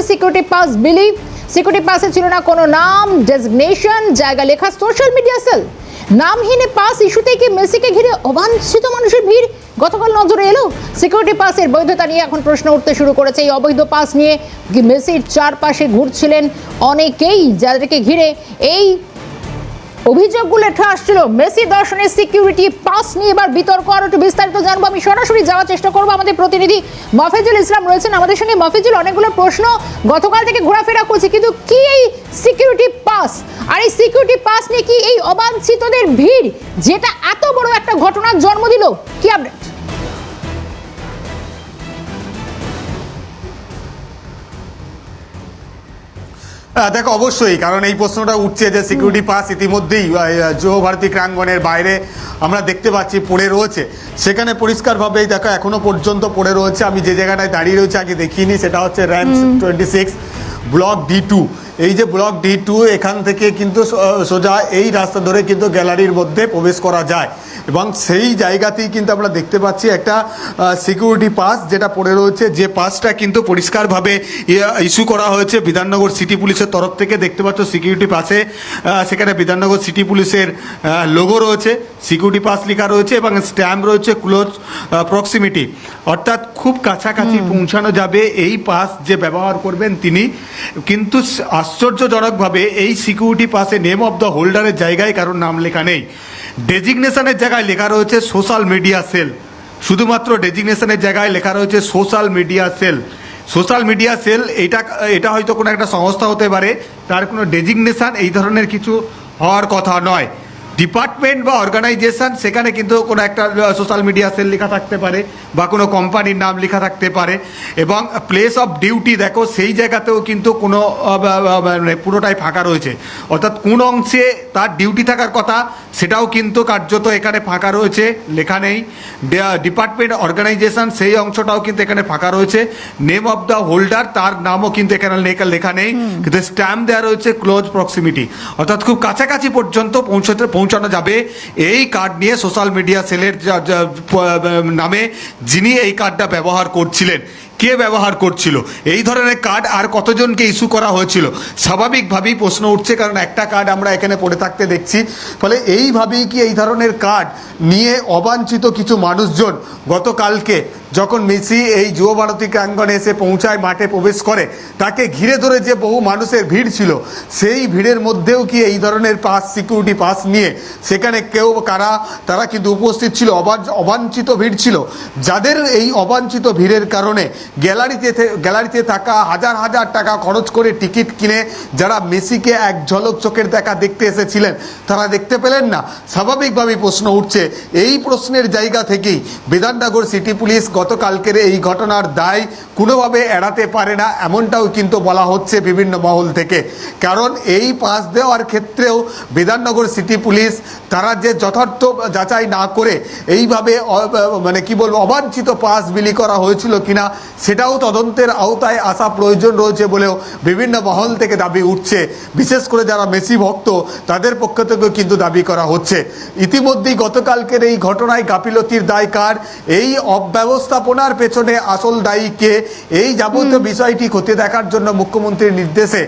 Security pass বিলি। Security পাসে ছিল না কোনো নাম, ডেজিগনেশন, জায়গা লেখা, সোশ্যাল মিডিয়া সেল। নামহীন পাস ইস্যুতে কি মেসিকে ঘিরে অবাঞ্ছিত মানুষের ভিড় গতকাল নজরে এলো। সিকিউরিটি পাসের বৈধতা নিয়ে এখন প্রশ্ন উঠতে শুরু করেছে। এই অবৈধ পাস নিয়ে মেসির চারপাশে ঘুরছিলেন অনেকেই, যাদেরকে ঘিরে এই অভিযোগগুলো উঠে আসছিল। মেসি দর্শনের সিকিউরিটি পাস নিয়ে এবার বিতর্ক। আর একটু বিস্তারিত জানবো, আমি সরাসরি যাওয়ার চেষ্টা করবো। আমাদের প্রতিনিধি মফিজুল ইসলাম রয়েছেন আমাদের সঙ্গে। মফিজুল, অনেকগুলো প্রশ্ন গতকাল থেকে ঘোরাফেরা করছে, কিন্তু কি এই সিকিউরিটি পাস, আর এই সিকিউরিটি পাস নিয়ে কি এই অবাঞ্ছিতদের ভিড়, যেটা এত বড় একটা ঘটনার জন্ম দিল, কি আপডেট? দেখো, অবশ্যই, কারণ এই প্রশ্নটা উঠছে যে সিকিউরিটি পাস ইতিমধ্যেই যুব ভারতী ক্রাঙ্গনের বাইরে আমরা দেখতে পাচ্ছি পড়ে রয়েছে। সেখানে পরিষ্কারভাবেই দেখো এখনো পর্যন্ত পড়ে রয়েছে। আমি যে জায়গাটায় দাঁড়িয়ে রয়েছে আগে দেখিনি, সেটা হচ্ছে র্যাম্প 26 ব্লক D2। এই যে ব্লক D2, এখান থেকে কিন্তু সোজা এই রাস্তা ধরে কিন্তু গ্যালারির মধ্যে প্রবেশ করা যায়, এবং সেই জায়গাতেই কিন্তু আমরা দেখতে পাচ্ছি একটা সিকিউরিটি পাস যেটা পড়ে রয়েছে। যে পাসটা কিন্তু পরিষ্কারভাবে ইস্যু করা হয়েছে বিধাননগর সিটি পুলিশের তরফ থেকে। দেখতে পাচ্ছ সিকিউরিটি পাসে সেখানে বিধাননগর সিটি পুলিশের লোগো রয়েছে, সিকিউরিটি পাস লেখা রয়েছে এবং স্ট্যাম্প রয়েছে ক্লোজ প্রক্সিমিটি, অর্থাৎ খুব কাছাকাছি পৌঁছানো যাবে এই পাস যে ব্যবহার করবেন তিনি। কিন্তু আশ্চর্যজনকভাবে এই সিকিউরিটি পাসে নেম অফ দ্য হোল্ডারের জায়গায় কারোর নাম লেখা নেই। ডেজিগনেশনের জায়গায় লেখা রয়েছে সোশ্যাল মিডিয়া সেল। শুধুমাত্র ডেজিগনেশনের জায়গায় লেখা রয়েছে social media cell. Social media cell এটা হয়তো কোনো একটা সংস্থা হতে পারে, তার কোনো ডেজিগনেশন এই ধরনের কিছু হওয়ার কথা নয়। ডিপার্টমেন্ট বা অর্গানাইজেশন, সেখানে কিন্তু কোনো একটা সোশ্যাল মিডিয়া সেল লেখা থাকতে পারে বা কোনো কোম্পানির নাম লেখা থাকতে পারে। এবং প্লেস অফ ডিউটি দেখো, সেই জায়গাতেও কিন্তু কোনো পুরোটাই ফাঁকা রয়েছে, অর্থাৎ কোন অংশে তার ডিউটি থাকার কথা সেটাও কিন্তু কার্যত এখানে ফাঁকা রয়েছে, লেখা নেই। ডিপার্টমেন্ট অর্গানাইজেশন, সেই অংশটাও কিন্তু এখানে ফাঁকা রয়েছে। নেম অফ দ্য হোল্ডার, তার নামও কিন্তু এখানে লেখা নেই, কিন্তু স্ট্যাম্প দেওয়া রয়েছে ক্লোজ প্রক্সিমিটি, অর্থাৎ খুব কাছাকাছি পর্যন্ত পৌঁছানো যাবে এই কার্ড নিয়ে। সোশ্যাল মিডিয়া সেলের নামে যিনি এই কার্ডটা ব্যবহার করছিলেন, কে ব্যবহার করছিল এই ধরনের কার্ড, আর কতজনকে ইস্যু করা হয়েছিল, স্বাভাবিকভাবেই প্রশ্ন উঠছে। কারণ একটা কার্ড আমরা এখানে পড়ে থাকতে দেখছি, ফলে এইভাবেই কি এই ধরনের কার্ড নিয়ে অবাঞ্ছিত কিছু মানুষজন গতকালকে যখন মেসি এই যুব ভারতী ক্রাঙ্গনে এসে পৌঁছায়, মাঠে প্রবেশ করে, তাকে ঘিরে ধরে যে বহু মানুষের ভিড় ছিল, সেই ভিড়ের মধ্যেও কি এই ধরনের পাস, সিকিউরিটি পাস নিয়ে সেখানে কেউ কারা তারা কিন্তু উপস্থিত ছিল। অবাঞ্ছিত ভিড় ছিল, যাদের এই অবাঞ্ছিত ভিড়ের কারণে গ্যালারিতে থাকা হাজার হাজার টাকা খরচ করে টিকিট কিনে যারা মেসিকে এক ঝলক চোখের দেখা দেখতে এসেছিলেন, তারা দেখতে পেলেন না। স্বাভাবিকভাবেই প্রশ্ন উঠছে। এই প্রশ্নের জায়গা থেকেই বিধাননগর সিটি পুলিশ গতকালকের এই ঘটনার দায় কোনোভাবে এড়াতে পারে না, এমনটাও কিন্তু বলা হচ্ছে বিভিন্ন মহল থেকে। কারণ এই পাস দেওয়ার ক্ষেত্রেও বিধাননগর সিটি পুলিশ তারা যে যথার্থ যাচাই না করে এইভাবে অবাঞ্ছিত পাস বিলি করা হয়েছিল কিনা, সেটাও তদন্তের আওতায় আসা প্রয়োজন রয়েছে বলেও বিভিন্ন মহল থেকে দাবি উঠছে। বিশেষ করে যারা মেসি ভক্ত, তাদের পক্ষ থেকেও কিন্তু দাবি করা হচ্ছে। ইতিমধ্যেই গতকালকের এই ঘটনায় গাফিলতির দায় কার, এই অব্যবস্থাপনার পেছনে আসল দায়ী কে, এই যাবতীয় বিষয়টি খতিয়ে দেখার জন্য মুখ্যমন্ত্রীর নির্দেশে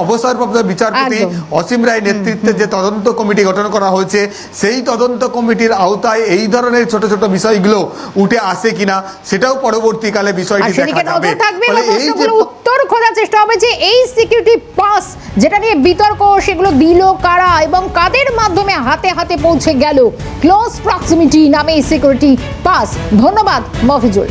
অবসরপ্রাপ্ত বিচারপতি অসীম রায় নেতৃত্বে যে তদন্ত কমিটি গঠন করা হয়েছে, সেই তদন্ত কমিটির আওতায় এই ধরনের ছোট ছোট বিষয়গুলো উঠে আসে কিনা, সেটাও পরবর্তীকালে বিষয়টি দেখা যাবে। এই যে উত্তর খোঁজার চেষ্টা হবে যে এই সিকিউরিটি পাস যেটা নিয়ে বিতর্ক, সেগুলো দিল কারা এবং কাদের মাধ্যমে হাতে হাতে পৌঁছে গেল ক্লোজ প্রক্সিমিটি নামে এই সিকিউরিটি পাস। ধন্যবাদ মফিজুল।